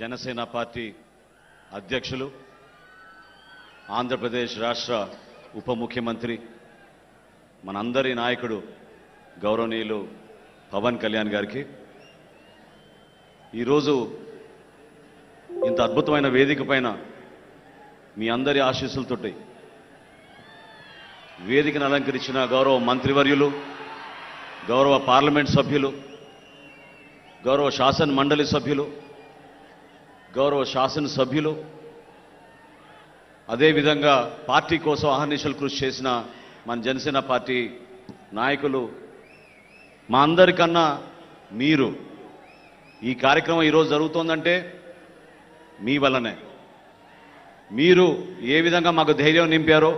Janasena party అధ్యక్షులు ఆంధ్రప్రదేశ్ రాష్ట్ర ఉప ముఖ్యమంత్రి మనందరి నాయకుడు గౌరవనీయులు పవన్ కళ్యాణ్ గారికి ఈరోజు ఇంత అద్భుతమైన వేదిక పైన మీ అందరి ఆశీస్సులతోటి వేదికను అలంకరించిన గౌరవ మంత్రివర్యులు, గౌరవ పార్లమెంట్ సభ్యులు, గౌరవ శాసన మండలి సభ్యులు, గౌరవ శాసనసభ్యులు, అదేవిధంగా పార్టీ కోసం అహర్నిశలు కృషి చేసిన మన జనసేన పార్టీ నాయకులు, మా అందరికన్నా మీరు ఈ కార్యక్రమం ఈరోజు జరుగుతోందంటే మీ వల్లనే. మీరు ఏ విధంగా మాకు ధైర్యం నింపారో,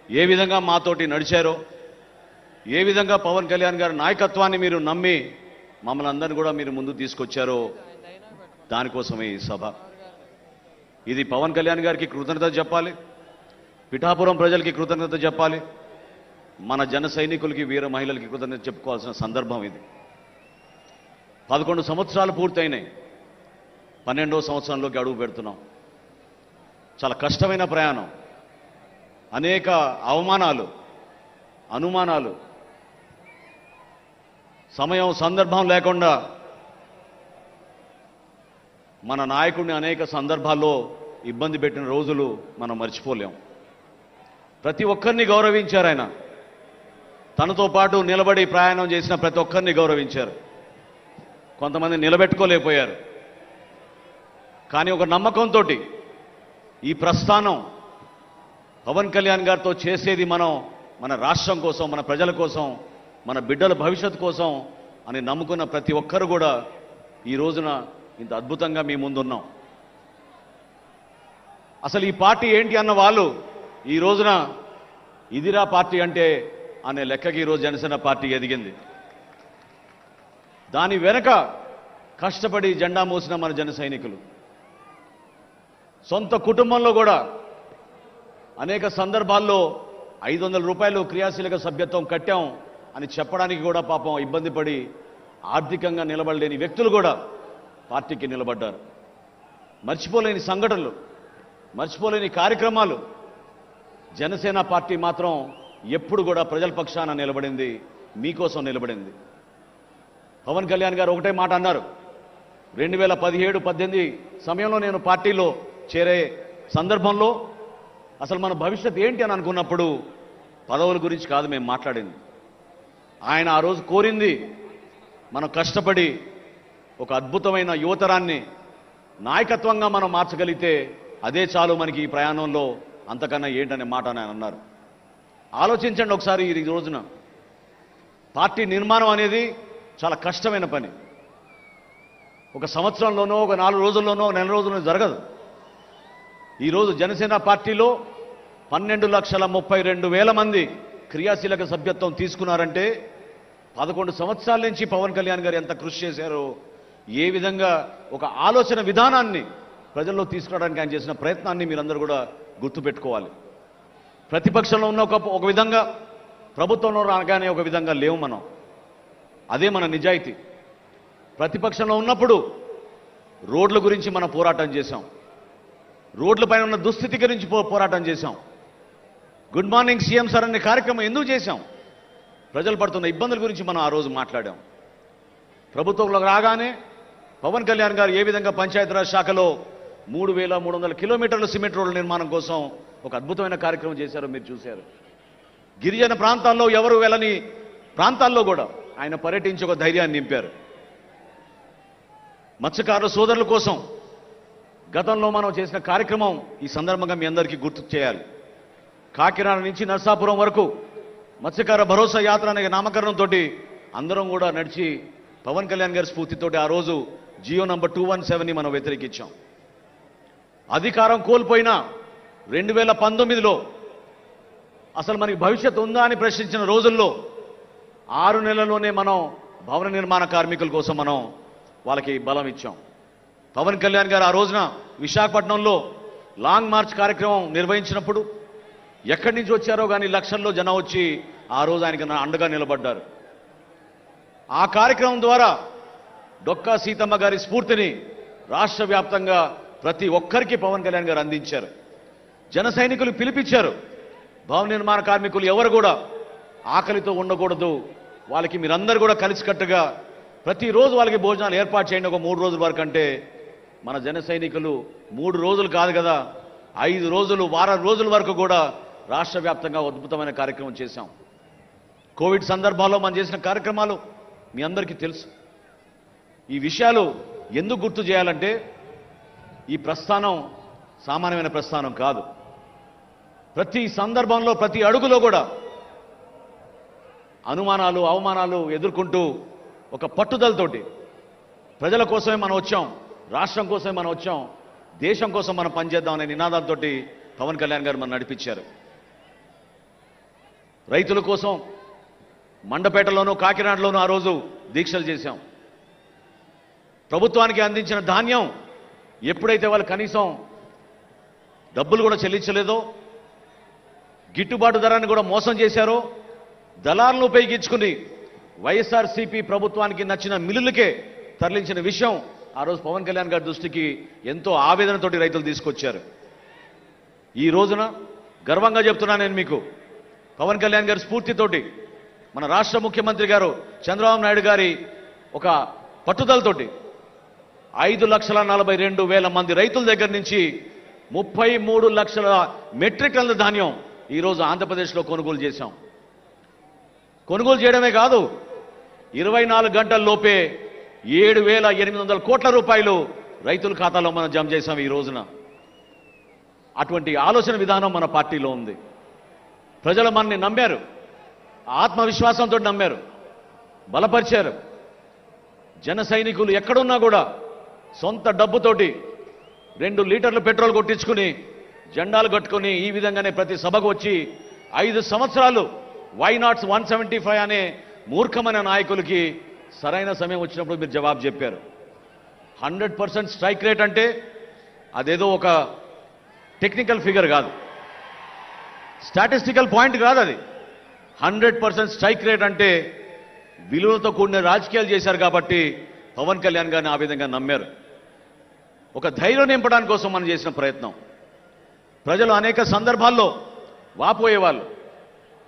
ఏ విధంగా మాతోటి నడిచారో, ఏ విధంగా పవన్ కళ్యాణ్ గారి నాయకత్వాన్ని మీరు నమ్మి మమ్మల్ని అందరినీ కూడా మీరు ముందుకు తీసుకొచ్చారో దానికోసమే ఈ సభ. ఇది పవన్ కళ్యాణ్ గారికి కృతజ్ఞత చెప్పాలి, పిఠాపురం ప్రజలకి కృతజ్ఞత చెప్పాలి, మన జన సైనికులకి, వీర మహిళలకి కృతజ్ఞత చెప్పుకోవాల్సిన సందర్భం ఇది. 11 సంవత్సరాలు పూర్తయినాయి, 12వ సంవత్సరంలోకి అడుగు పెడుతున్నాం. చాలా కష్టమైన ప్రయాణం, అనేక అవమానాలు, అనుమానాలు, సమయం సందర్భం లేకుండా మన నాయకుడిని అనేక సందర్భాల్లో ఇబ్బంది పెట్టిన రోజులు మనం మర్చిపోలేం. ప్రతి ఒక్కరిని గౌరవించారు ఆయన. తనతో పాటు నిలబడి ప్రయాణం చేసిన ప్రతి ఒక్కరిని గౌరవించారు. కొంతమంది నిలబెట్టుకోలేకపోయారు. కానీ ఒక నమ్మకంతో ఈ ప్రస్థానం పవన్ కళ్యాణ్ గారితో చేసేది మనం మన రాష్ట్రం కోసం, మన ప్రజల కోసం, మన బిడ్డల భవిష్యత్తు కోసం అని నమ్ముకున్న ప్రతి ఒక్కరు కూడా ఈ రోజున ఇంత అద్భుతంగా మీ ముందున్నాం. అసలు ఈ పార్టీ ఏంటి అన్న వాళ్ళు ఈ రోజున ఇదిరా పార్టీ అంటే అనే లెక్కకి ఈరోజు జనసేన పార్టీ ఎదిగింది. దాని వెనక కష్టపడి జెండా మోసిన మన జన సైనికులు, సొంత కుటుంబంలో కూడా అనేక సందర్భాల్లో 500 రూపాయలు క్రియాశీలక సభ్యత్వం కట్టాం అని చెప్పడానికి కూడా పాపం ఇబ్బంది పడి ఆర్థికంగా నిలబడలేని వ్యక్తులు కూడా పార్టీకి నిలబడ్డారు. మర్చిపోలేని సంఘటనలు, మర్చిపోలేని కార్యక్రమాలు. జనసేన పార్టీ మాత్రం ఎప్పుడు కూడా ప్రజల పక్షాన నిలబడింది, మీకోసం నిలబడింది. పవన్ కళ్యాణ్ గారు ఒకటే మాట అన్నారు, 2017-18 సమయంలో నేను పార్టీలో చేరే సందర్భంలో అసలు మన భవిష్యత్ ఏంటి అని అనుకున్నప్పుడు పదవుల గురించి కాదు మేము మాట్లాడింది. ఆయన ఆ రోజు కోరింది మనం కష్టపడి ఒక అద్భుతమైన యువతరాన్ని నాయకత్వంగా మనం మార్చగలిగితే అదే చాలు మనకి ఈ ప్రయాణంలో, అంతకన్నా ఏంటనే మాట ఆయన అన్నారు. ఆలోచించండి ఒకసారి. ఈ రోజున పార్టీ నిర్మాణం అనేది చాలా కష్టమైన పని. ఒక సంవత్సరంలోనో, ఒక 4 రోజుల్లోనో, 1 నెల రోజుల్లోనో జరగదు. ఈరోజు జనసేన పార్టీలో 12,32,000 మంది క్రియాశీలక సభ్యత్వం తీసుకున్నారంటే 11 సంవత్సరాల నుంచి పవన్ కళ్యాణ్ గారు ఎంత కృషి చేశారో, ఏ విధంగా ఒక ఆలోచన విధానాన్ని ప్రజల్లో తీసుకురావడానికి ఆయన చేసిన ప్రయత్నాన్ని మీరందరూ కూడా గుర్తుపెట్టుకోవాలి. ప్రతిపక్షంలో ఉన్న ఒక విధంగా, ప్రభుత్వంలో రాగానే ఒక విధంగా లేవు మనం. అదే మన నిజాయితీ. ప్రతిపక్షంలో ఉన్నప్పుడు రోడ్ల గురించి మనం పోరాటం చేశాం, రోడ్లపైన ఉన్న దుస్థితి గురించి పోరాటం చేశాం. గుడ్ మార్నింగ్ సీఎం సార్ అనే కార్యక్రమం ఎందుకు చేశాం? ప్రజలు పడుతున్న ఇబ్బందుల గురించి మనం ఆ రోజు మాట్లాడాం. ప్రభుత్వంలో రాగానే పవన్ కళ్యాణ్ గారు ఏ విధంగా పంచాయతీరాజ్ శాఖలో 3,300 కిలోమీటర్ల సిమెంట్ రోడ్ల నిర్మాణం కోసం ఒక అద్భుతమైన కార్యక్రమం చేశారో మీరు చూశారు. గిరిజన ప్రాంతాల్లో ఎవరు వెళ్ళని ప్రాంతాల్లో కూడా ఆయన పర్యటించి ఒక ధైర్యాన్ని నింపారు. మత్స్యకారుల సోదరుల కోసం గతంలో మనం చేసిన కార్యక్రమం ఈ సందర్భంగా మీ అందరికీ గుర్తు చేయాలి. కాకినాడ నుంచి నర్సాపురం వరకు మత్స్యకార భరోసా యాత్ర అనే నామకరణంతో అందరం కూడా నడిచి పవన్ కళ్యాణ్ గారి స్ఫూర్తితోటి ఆ రోజు జియో నంబర్ 217ని మనం వ్యతిరేకించాం. అధికారం కోల్పోయినా 2019లో అసలు మనకి భవిష్యత్తు ఉందా అని ప్రశ్నించిన రోజుల్లో 6 నెలల్లోనే మనం భవన నిర్మాణ కార్మికుల కోసం మనం వాళ్ళకి బలం ఇచ్చాం. పవన్ కళ్యాణ్ గారు ఆ రోజున విశాఖపట్నంలో లాంగ్ మార్చ్ కార్యక్రమం నిర్వహించినప్పుడు ఎక్కడి నుంచి వచ్చారో కానీ లక్షల్లో జనం వచ్చి ఆ రోజు ఆయనకి అండగా నిలబడ్డారు. ఆ కార్యక్రమం ద్వారా డొక్కా సీతమ్మ గారి స్ఫూర్తిని రాష్ట్ర వ్యాప్తంగా ప్రతి ఒక్కరికి పవన్ కళ్యాణ్ గారు అందించారు. జన సైనికులు పిలిపించారు. భవన నిర్మాణ కార్మికులు ఎవరు కూడా ఆకలితో ఉండకూడదు, వాళ్ళకి మీరందరూ కూడా కలిసికట్టుగా ప్రతిరోజు వాళ్ళకి భోజనాలు ఏర్పాటు చేయండి ఒక 3 రోజుల వరకు అంటే మన జన సైనికులు 3 రోజులు కాదు కదా 5 రోజులు వారం రోజుల వరకు కూడా రాష్ట్ర వ్యాప్తంగా అద్భుతమైన కార్యక్రమం చేశాం. కోవిడ్ సందర్భాల్లో మనం చేసిన కార్యక్రమాలు మీ అందరికీ తెలుసు. ఈ విషయాలు ఎందుకు గుర్తు చేయాలంటే ఈ ప్రస్థానం సామాన్యమైన ప్రస్థానం కాదు. ప్రతి సందర్భంలో ప్రతి అడుగులో కూడా అనుమానాలు అవమానాలు ఎదుర్కొంటూ ఒక పట్టుదలతోటి ప్రజల కోసమే మనం వచ్చాం, రాష్ట్రం కోసమే మనం వచ్చాం, దేశం కోసం మనం పనిచేద్దామనే నినాదంతో పవన్ కళ్యాణ్ గారు మనం నడిపించారు. రైతుల కోసం మండపేటలోనూ కాకినాడలోనూ ఆ రోజు దీక్షలు చేశాం. ప్రభుత్వానికి అందించిన ధాన్యం ఎప్పుడైతే వాళ్ళు కనీసం డబ్బులు కూడా చెల్లించలేదో, గిట్టుబాటు ధరాన్ని కూడా మోసం చేశారో, దళాలను ఉపయోగించుకుని వైఎస్ఆర్సీపీ ప్రభుత్వానికి నచ్చిన మిల్లులకే తరలించిన విషయం ఆ రోజు పవన్ కళ్యాణ్ గారి దృష్టికి ఎంతో ఆవేదనతోటి రైతులు తీసుకొచ్చారు. ఈ రోజున గర్వంగా చెప్తున్నా నేను మీకు, పవన్ కళ్యాణ్ గారి స్ఫూర్తితోటి మన రాష్ట్ర ముఖ్యమంత్రి గారు చంద్రబాబు నాయుడు గారి ఒక పట్టుదలతోటి 5,42,000 మంది రైతుల దగ్గర నుంచి 33 లక్షల మెట్రిక్ టన్నుల ధాన్యం ఈరోజు ఆంధ్రప్రదేశ్లో కొనుగోలు చేశాం. కొనుగోలు చేయడమే కాదు 24 గంటల లోపే 7,800 కోట్ల రూపాయలు రైతుల ఖాతాలో మనం జమ చేశాం ఈ రోజున. అటువంటి ఆలోచన విధానం మన పార్టీలో ఉంది. ప్రజలు మనని నమ్మారు, ఆత్మవిశ్వాసంతో నమ్మారు, బలపరిచారు. జన సైనికులు ఎక్కడున్నా కూడా సొంత డబ్బుతోటి 2 లీటర్లు పెట్రోల్ కొట్టించుకుని జెండాలు కట్టుకుని ఈ విధంగానే ప్రతి సభకు వచ్చి 5 సంవత్సరాలు వై నాట్ 175 అనే మూర్ఖమైన నాయకులకి సరైన సమయం వచ్చినప్పుడు మీరు జవాబు చెప్పారు. 100% స్ట్రైక్ రేట్ అంటే అదేదో ఒక టెక్నికల్ ఫిగర్ కాదు, స్టాటిస్టికల్ పాయింట్ కాదు, అది 100% స్ట్రైక్ రేట్ అంటే విలువలతో కూడిన రాజకీయాలు చేశారు కాబట్టి పవన్ కళ్యాణ్ గారిని ఆ విధంగా నమ్మారు. ఒక ధైర్యం నింపడానికి కోసం మనం చేసిన ప్రయత్నం. ప్రజలు అనేక సందర్భాల్లో వాపోయేవాళ్ళు.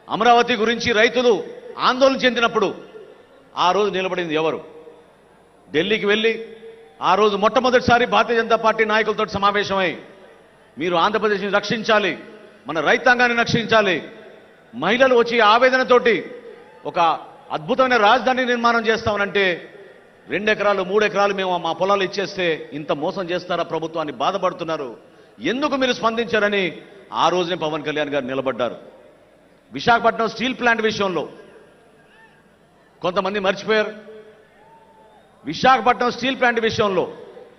అమరావతి గురించి రైతులు ఆందోళన చెందినప్పుడు ఆ రోజు నిలబడింది ఎవరు? ఢిల్లీకి వెళ్ళి ఆ రోజు మొట్టమొదటిసారి భారతీయ జనతా పార్టీ నాయకులతో సమావేశమై మీరు ఆంధ్రప్రదేశ్ని రక్షించాలి, మన రైతాంగాన్ని రక్షించాలి, మహిళలు వచ్చి ఆవేదనతోటి ఒక అద్భుతమైన రాజధాని నిర్మాణం చేస్తామనంటే 2 ఎకరాలు 3 ఎకరాలు మేము మా పొలాలు ఇచ్చేస్తే ఇంత మోసం చేస్తారా ప్రభుత్వాన్ని బాధపడుతున్నారు, ఎందుకు మీరు స్పందించారని ఆ రోజునే పవన్ కళ్యాణ్ గారు నిలబడ్డారు. విశాఖపట్నం స్టీల్ ప్లాంట్ విషయంలో కొంతమంది మర్చిపోయారు. విశాఖపట్నం స్టీల్ ప్లాంట్ విషయంలో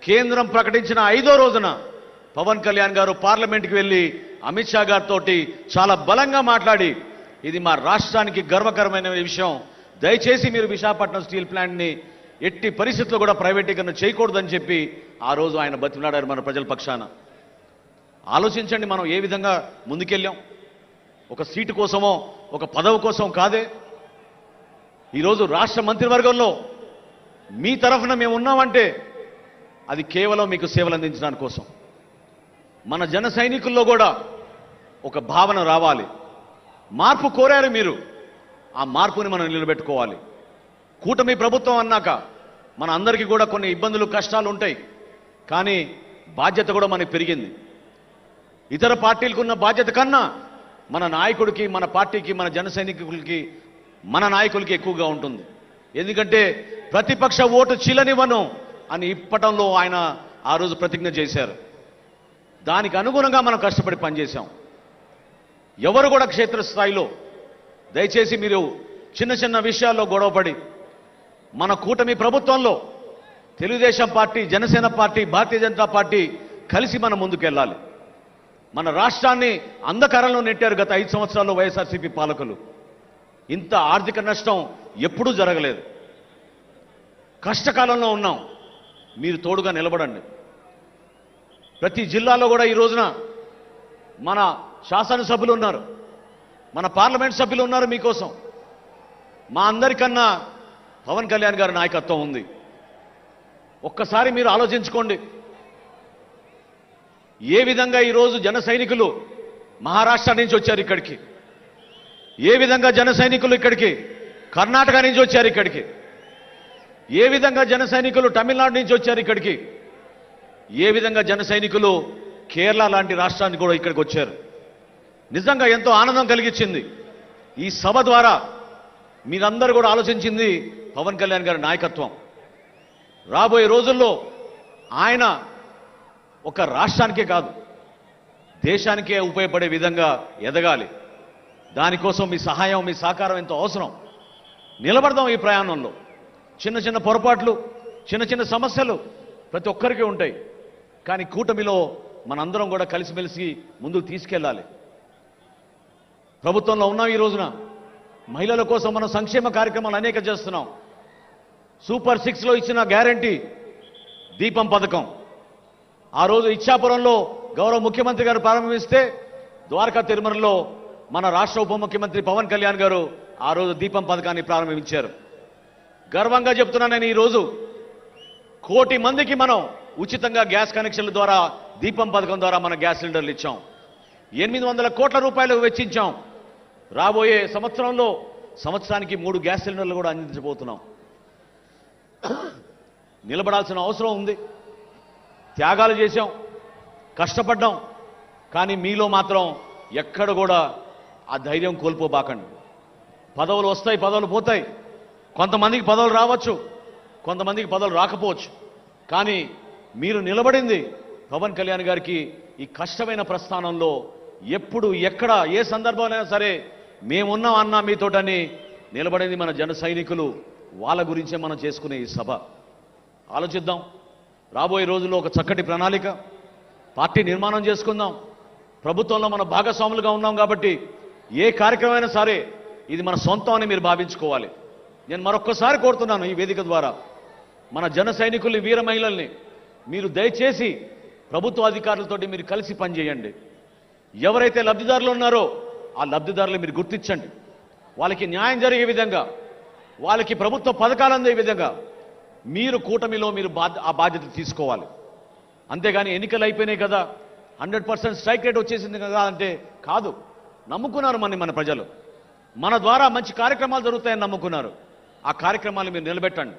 కేంద్రం ప్రకటించిన 5వ రోజున పవన్ కళ్యాణ్ గారు పార్లమెంట్కి వెళ్ళి అమిత్ షా గారితో చాలా బలంగా మాట్లాడి ఇది మా రాష్ట్రానికి గర్వకరమైన విషయం, దయచేసి మీరు విశాఖపట్నం స్టీల్ ప్లాంట్ని ఎట్టి పరిస్థితుల్లో కూడా ప్రైవేటీకరణ చేయకూడదని చెప్పి ఆ రోజు ఆయన బతిమలాడారు మన ప్రజల పక్షాన. ఆలోచించండి మనం ఏ విధంగా ముందుకెళ్ళాం. ఒక సీటు కోసమో ఒక పదవి కోసం కాదే. ఈరోజు రాష్ట్ర మంత్రివర్గంలో మీ తరఫున మేము ఉన్నామంటే అది కేవలం మీకు సేవలు అందించడానికి కోసం. మన జన సైనికుల్లో కూడా ఒక భావన రావాలి. మార్పు కోరారు మీరు, ఆ మార్పుని మనం నిలబెట్టుకోవాలి. కూటమి ప్రభుత్వం అన్నాక మన అందరికీ కూడా కొన్ని ఇబ్బందులు కష్టాలు ఉంటాయి, కానీ బాధ్యత కూడా మనకి పెరిగింది. ఇతర పార్టీలకు ఉన్న బాధ్యత కన్నా మన నాయకుడికి, మన పార్టీకి, మన జన సైనికులకి, మన నాయకులకి ఎక్కువగా ఉంటుంది. ఎందుకంటే ప్రతిపక్ష ఓటు చీలనివ్వను అని ఇప్పటంలో ఆయన ఆ రోజు ప్రతిజ్ఞ చేశారు. దానికి అనుగుణంగా మనం కష్టపడి పనిచేశాం. ఎవరు కూడా క్షేత్రస్థాయిలో దయచేసి మీరు చిన్న చిన్న విషయాల్లో గొడవపడి మన కూటమి ప్రభుత్వంలో Telugu Desam party, Janasena party, Bharatiya Janata party కలిసి మనం ముందుకెళ్ళాలి. మన రాష్ట్రాన్ని అంధకారంలో నెట్టారు గత 5 సంవత్సరాల్లో వైఎస్ఆర్సీపీ పాలకులు. ఇంత ఆర్థిక నష్టం ఎప్పుడూ జరగలేదు. కష్టకాలంలో ఉన్నాం, మీరు తోడుగా నిలబడండి. ప్రతి జిల్లాలో కూడా ఈ రోజున మన శాసనసభ్యులు ఉన్నారు, మన పార్లమెంట్ సభ్యులు ఉన్నారు మీకోసం. మా అందరికన్నా పవన్ కళ్యాణ్ గారి నాయకత్వం ఉంది. ఒక్కసారి మీరు ఆలోచించుకోండి. ఏ విధంగా ఈరోజు జన సైనికులు మహారాష్ట్ర నుంచి వచ్చారు ఇక్కడికి, ఏ విధంగా జన సైనికులు ఇక్కడికి కర్ణాటక నుంచి వచ్చారు ఇక్కడికి, ఏ విధంగా జన సైనికులు తమిళనాడు నుంచి వచ్చారు ఇక్కడికి, ఏ విధంగా జన సైనికులు కేరళ లాంటి రాష్ట్రానికి కూడా ఇక్కడికి వచ్చారు. నిజంగా ఎంతో ఆనందం కలిగించింది. ఈ సభ ద్వారా మీరందరూ కూడా ఆలోచించింది పవన్ కళ్యాణ్ గారి నాయకత్వం. రాబోయే రోజుల్లో ఆయన ఒక రాష్ట్రానికే కాదు దేశానికే ఉపయోగపడే విధంగా ఎదగాలి. దానికోసం మీ సహాయం, మీ సహకారం ఎంతో అవసరం. నిలబడదాం ఈ ప్రయాణంలో. చిన్న చిన్న పొరపాట్లు, చిన్న చిన్న సమస్యలు ప్రతి ఒక్కరికి ఉంటాయి. కానీ కూటమిలో మనందరం కూడా కలిసిమెలిసి ముందుకు తీసుకెళ్ళాలి. ప్రభుత్వంలో ఉన్నాం. ఈ రోజున మహిళల కోసం మనం సంక్షేమ కార్యక్రమాలు అనేక చేస్తున్నాం. సూపర్ 6లో ఇచ్చిన గ్యారంటీ దీపం పథకం ఆ రోజు ఇచ్చాపురంలో గౌరవ ముఖ్యమంత్రి గారు ప్రారంభిస్తే, ద్వారకా తిరుమలలో మన రాష్ట్ర ఉప ముఖ్యమంత్రి పవన్ కళ్యాణ్ గారు ఆ రోజు దీపం పథకాన్ని ప్రారంభించారు. గర్వంగా చెప్తున్నాను నేను, ఈరోజు 1 కోటి మందికి మనం ఉచితంగా గ్యాస్ కనెక్షన్ల ద్వారా దీపం పథకం ద్వారా మన గ్యాస్ సిలిండర్లు ఇచ్చాం. 800 కోట్ల రూపాయలు వెచ్చించాం. రాబోయే సంవత్సరానికి 3 గ్యాస్ సిలిండర్లు కూడా అందించబోతున్నాం. నిలబడాల్సిన అవసరం ఉంది. త్యాగాలు చేశాం, కష్టపడ్డాం. కానీ మీలో మాత్రం ఎక్కడ కూడా ఆ ధైర్యం కోల్పోబాకండి. పదవులు వస్తాయి, పదవులు పోతాయి. కొంతమందికి పదవులు రావచ్చు, కొంతమందికి పదవులు రాకపోవచ్చు. కానీ మీరు నిలబడింది పవన్ కళ్యాణ్ గారికి ఈ కష్టమైన ప్రస్థానంలో ఎప్పుడు ఎక్కడ ఏ సందర్భంలో సరే మేమున్నాం అన్నా మీతోటని నిలబడింది మన జన సైనికులు. వాళ్ళ గురించే మనం చేసుకునే ఈ సభ. ఆలోచిద్దాం. రాబోయే రోజుల్లో ఒక చక్కటి ప్రణాళిక, పార్టీ నిర్మాణం చేసుకుందాం. ప్రభుత్వంలో మన భాగస్వాములుగా ఉన్నాం కాబట్టి ఏ కార్యక్రమమైనా సరే ఇది మన సొంతం అని మీరు భావించుకోవాలి. నేను మరొక్కసారి కోరుతున్నాను ఈ వేదిక ద్వారా మన జన సైనికుల్ని, వీర మహిళల్ని మీరు దయచేసి ప్రభుత్వ అధికారులతోటి మీరు కలిసి పనిచేయండి. ఎవరైతే లబ్ధిదారులు ఉన్నారో ఆ లబ్ధిదారులు మీరు గుర్తించండి. వాళ్ళకి న్యాయం జరిగే విధంగా, వాళ్ళకి ప్రభుత్వ పథకాలు అందే విధంగా మీరు కూటమిలో మీరు ఆ బాధ్యత తీసుకోవాలి. అంతేగాని ఎన్నికలు అయిపోయినాయి కదా, 100% స్ట్రైక్ రేట్ వచ్చేసింది కదా అంటే కాదు. నమ్ముకున్నారు మన ప్రజలు. మన ద్వారా మంచి కార్యక్రమాలు జరుగుతాయని నమ్ముకున్నారు. ఆ కార్యక్రమాలు మీరు నిలబెట్టండి.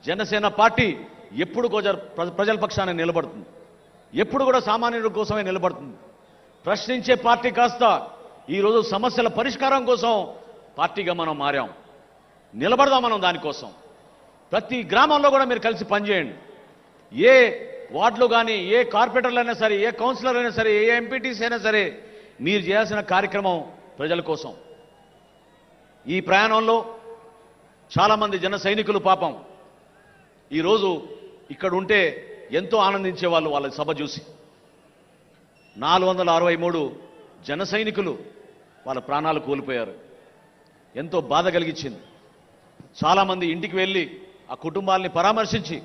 జనసేన పార్టీ ఎప్పుడు ప్రజల పక్షాన నిలబడుతుంది, ఎప్పుడు కూడా సామాన్యుల కోసమే నిలబడుతుంది. ప్రశ్నించే పార్టీ కాస్త ఈరోజు సమస్యల పరిష్కారం కోసం పార్టీగా మనం మారాం. నిలబడదాం మనం దానికోసం. ప్రతి గ్రామంలో కూడా మీరు కలిసి పనిచేయండి. ఏ వార్డులో కానీ, ఏ కార్పొరేటర్లు అయినా సరే, ఏ కౌన్సిలర్ అయినా సరే, ఏ ఎంపీటీసీ అయినా సరే మీరు చేయాల్సిన కార్యక్రమం ప్రజల కోసం. ఈ ప్రయాణంలో చాలామంది జన సైనికులు పాపం ఈరోజు ఇక్కడ ఉంటే ఎంతో ఆనందించేవాళ్ళు వాళ్ళ సభ చూసి. 463 జన సైనికులు వాళ్ళ ప్రాణాలు కోల్పోయారు. ఎంతో బాధ కలిగించింది. చాలామంది ఇంటికి వెళ్ళి ఆ కుటుంబాలని పరామర్శించి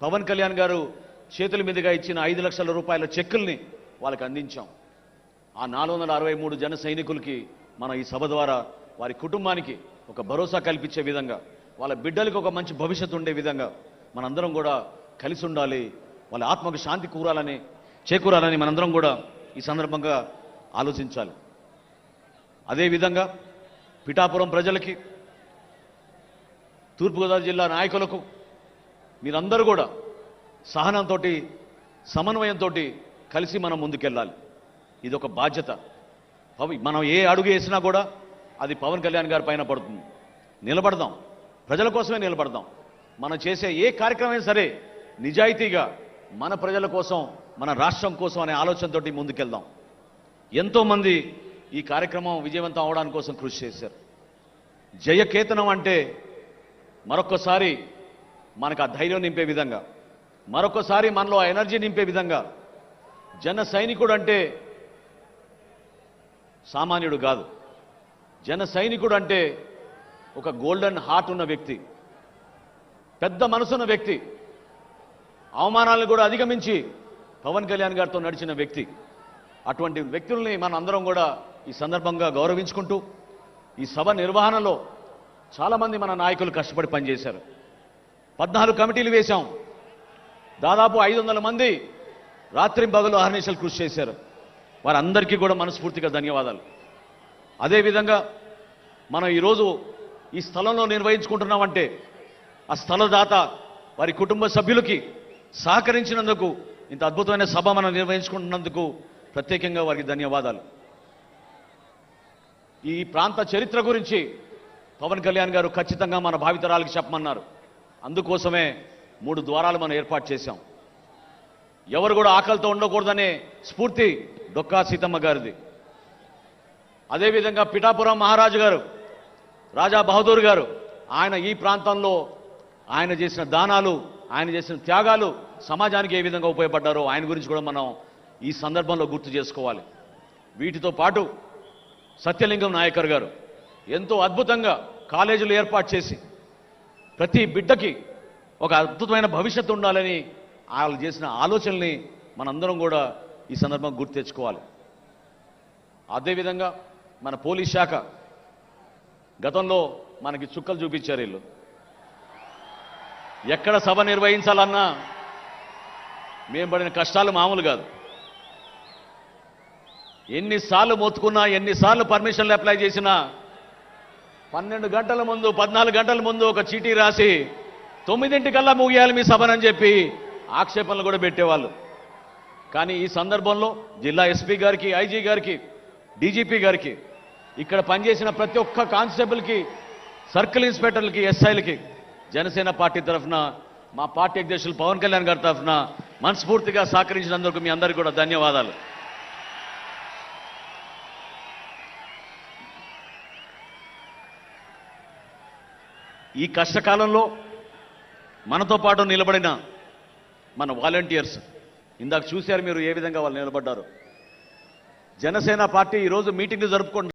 పవన్ కళ్యాణ్ గారు చేతుల మీదుగా ఇచ్చిన 5 లక్షల రూపాయల చెక్కుల్ని వాళ్ళకి అందించాం. ఆ 463 జన సైనికులకి మన ఈ సభ ద్వారా వారి కుటుంబానికి ఒక భరోసా కల్పించే విధంగా, వాళ్ళ బిడ్డలకు ఒక మంచి భవిష్యత్తు ఉండే విధంగా మనందరం కూడా కలిసి ఉండాలి. వాళ్ళ ఆత్మకు శాంతి చేకూరాలని మనందరం కూడా ఈ సందర్భంగా ఆలోచించాలి. అదేవిధంగా పిఠాపురం ప్రజలకి, తూర్పుగోదావరి జిల్లా నాయకులకు మీరందరూ కూడా సహనంతో, సమన్వయంతో కలిసి మనం ముందుకెళ్ళాలి. ఇది ఒక బాధ్యత. మనం ఏ అడుగు వేసినా కూడా అది పవన్ కళ్యాణ్ గారి పైన పడుతుంది. నిలబడదాం, ప్రజల కోసమే నిలబడదాం. మనం చేసే ఏ కార్యక్రమం సరే నిజాయితీగా మన ప్రజల కోసం, మన రాష్ట్రం కోసం అనే ఆలోచనతో ముందుకెళ్దాం. ఎంతోమంది ఈ కార్యక్రమం విజయవంతం అవడానికి కోసం కృషి చేశారు. జయకేతనం అంటే మరొకసారి మనకు ఆ ధైర్యం నింపే విధంగా, మరొకసారి మనలో ఆ ఎనర్జీ నింపే విధంగా, జన సైనికుడు అంటే సామాన్యుడు కాదు. జన సైనికుడు అంటే ఒక గోల్డెన్ హార్ట్ ఉన్న వ్యక్తి, పెద్ద మనసున్న వ్యక్తి, అవమానాలను కూడా అధిగమించి పవన్ కళ్యాణ్ గారితో నడిచిన వ్యక్తి. అటువంటి వ్యక్తుల్ని మన అందరం కూడా ఈ సందర్భంగా గౌరవించుకుంటూ, ఈ సభ నిర్వహణలో చాలామంది మన నాయకులు కష్టపడి పనిచేశారు. 14 కమిటీలు వేశాం. దాదాపు 500 మంది రాత్రింపగలు అహర్నిశలు కృషి చేశారు. వారందరికీ కూడా మనస్ఫూర్తిగా ధన్యవాదాలు. అదేవిధంగా మనం ఈరోజు ఈ స్థలంలో నిర్వహించుకుంటున్నామంటే ఆ స్థలదాత వారి కుటుంబ సభ్యులకి సహకరించినందుకు, ఇంత అద్భుతమైన సభ మనం నిర్వహించుకుంటున్నందుకు ప్రత్యేకంగా వారికి ధన్యవాదాలు. ఈ ప్రాంత చరిత్ర గురించి పవన్ కళ్యాణ్ గారు ఖచ్చితంగా మన భావితరాలకు చెప్పమన్నారు. అందుకోసమే 3 ద్వారాలు మనం ఏర్పాటు చేశాం. ఎవరు కూడా ఆకలితో ఉండకూడదనే స్ఫూర్తి డొక్కా సీతమ్మ గారిది. అదేవిధంగా పిఠాపురం మహారాజు గారు, రాజా బహదూర్ గారు, ఆయన ఈ ప్రాంతంలో ఆయన చేసిన దానాలు, ఆయన చేసిన త్యాగాలు సమాజానికి ఏ విధంగా ఉపయోగపడ్డారో ఆయన గురించి కూడా మనం ఈ సందర్భంలో గుర్తు చేసుకోవాలి. వీటితో పాటు సత్యలింగం నాయకర్ గారు ఎంతో అద్భుతంగా కాలేజీలు ఏర్పాటు చేసి ప్రతి బిడ్డకి ఒక అద్భుతమైన భవిష్యత్తు ఉండాలని వాళ్ళు చేసిన ఆలోచనల్ని మనందరం కూడా ఈ సందర్భంగా గుర్తు తెచ్చుకోవాలి. అదేవిధంగా మన పోలీస్ శాఖ గతంలో మనకి చుక్కలు చూపించారు. వీళ్ళు ఎక్కడ సభ నిర్వహించాలన్నా మేము పడిన కష్టాలు మామూలు కాదు. ఎన్నిసార్లు మొత్తుకున్నా, ఎన్నిసార్లు పర్మిషన్లు అప్లై చేసినా 12 గంటల ముందు, 14 గంటల ముందు ఒక చీటీ రాసి 9 ముగియాలి మీ సభనని చెప్పి ఆక్షేపణలు కూడా పెట్టేవాళ్ళు. కానీ ఈ సందర్భంలో జిల్లా ఎస్పీ గారికి, ఐజీ గారికి, డీజీపీ గారికి, ఇక్కడ పనిచేసిన ప్రతి ఒక్క కానిస్టేబుల్కి, సర్కిల్ ఇన్స్పెక్టర్లకి, ఎస్ఐలకి జనసేన పార్టీ తరఫున, మా పార్టీ అధ్యక్షులు పవన్ కళ్యాణ్ గారి తరఫున మనస్ఫూర్తిగా సహకరించినందుకు మీ అందరికీ కూడా ధన్యవాదాలు. ఈ కష్టకాలంలో మనతో పాటు నిలబడిన మన వాలంటీర్స్, ఇందాక చూశారు మీరు ఏ విధంగా వాళ్ళు నిలబడ్డారు. జనసేన పార్టీ ఈరోజు మీటింగ్లు జరుపుకుంటున్నారు.